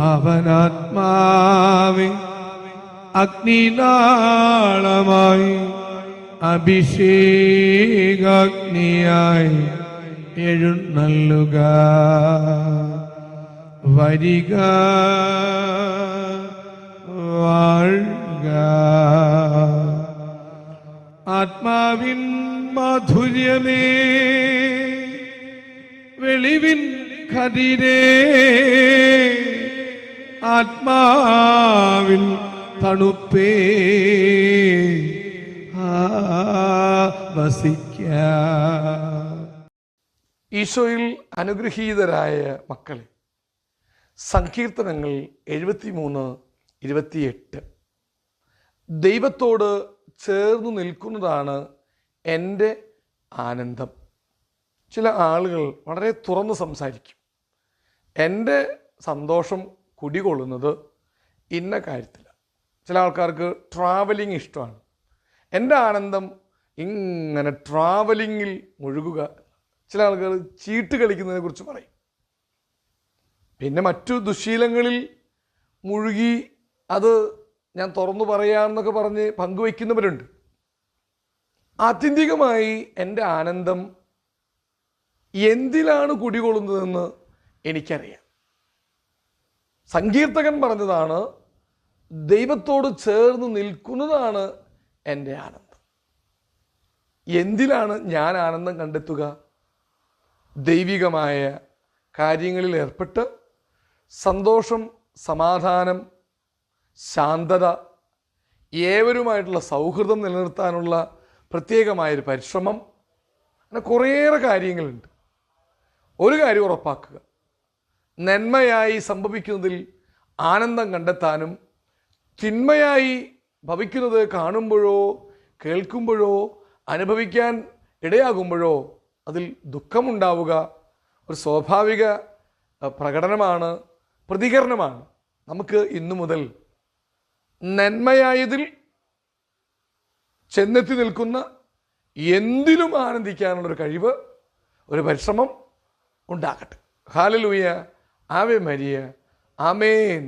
അവനാത്മാവെ അഗ്നിനാളമായി അഭിഷേകാഗ്നിയായി എഴുന്നള്ളുക. വരിക, വാഴുക. ആത്മാവിൻ മാധുര്യമേ, വെളിവിൻ കതിരേ, ആത്മാവിൻ തണുപ്പേ, വസിക്കാം. ഈശോയിൽ അനുഗ്രഹീതരായ മക്കളെ, സങ്കീർത്തനങ്ങൾ 73:28 ദൈവത്തോട് ചേർന്നു നിൽക്കുന്നതാണ് എൻ്റെ ആനന്ദം. ചില ആളുകൾ വളരെ തുറന്ന് സംസാരിക്കും. എൻ്റെ സന്തോഷം കുടികൊള്ളുന്നത് ഇന്ന കാര്യത്തിലാണ്. ചില ആൾക്കാർക്ക് ട്രാവലിംഗ് ഇഷ്ടമാണ്. എൻ്റെ ആനന്ദം ഇങ്ങനെ ട്രാവലിങ്ങിൽ മുഴുകുക. ചില ആൾക്കാർ ചീട്ട് കളിക്കുന്നതിനെ കുറിച്ച് പറയും. പിന്നെ മറ്റു ദുശീലങ്ങളിൽ മുഴുകി അത് ഞാൻ തുറന്നു പറയാമെന്നൊക്കെ പറഞ്ഞ് പങ്കുവയ്ക്കുന്നവരുണ്ട്. ആത്യന്തികമായി എൻ്റെ ആനന്ദം എന്തിലാണ് കുടികൊള്ളുന്നതെന്ന് എനിക്കറിയാം. സങ്കീർത്തകൻ പറഞ്ഞതാണ്, ദൈവത്തോട് ചേർന്ന് നിൽക്കുന്നതാണ് എൻ്റെ ആനന്ദം. എന്തിലാണ് ഞാൻ ആനന്ദം കണ്ടെത്തുക? ദൈവികമായ കാര്യങ്ങളിൽ ഏർപ്പെട്ട് സന്തോഷം, സമാധാനം, ശാന്തത, ഏവരുമായിട്ടുള്ള സൗഹൃദം നിലനിർത്താനുള്ള പ്രത്യേകമായൊരു പരിശ്രമം, അങ്ങനെ കുറേയേറെ കാര്യങ്ങളുണ്ട്. ഒരു കാര്യം ഉറപ്പാക്കുക, നന്മയായി സംഭവിക്കുന്നതിൽ ആനന്ദം കണ്ടെത്താനും തിന്മയായി ഭവിക്കുന്നത് കാണുമ്പോഴോ കേൾക്കുമ്പോഴോ അനുഭവിക്കാൻ ഇടയാകുമ്പോഴോ അതിൽ ദുഃഖമുണ്ടാവുക ഒരു സ്വാഭാവിക പ്രകടനമാണ്, പ്രതികരണമാണ്. നമുക്ക് ഇന്നു മുതൽ നന്മയായതിൽ ചെന്നെത്തി നിൽക്കുന്ന എന്തിലും ആനന്ദിക്കാനുള്ളൊരു കഴിവ്, ഒരു പരിശ്രമം ഉണ്ടാകട്ടെ. ഹല്ലേലൂയ, ആവേ മരിയ, ആമേൻ.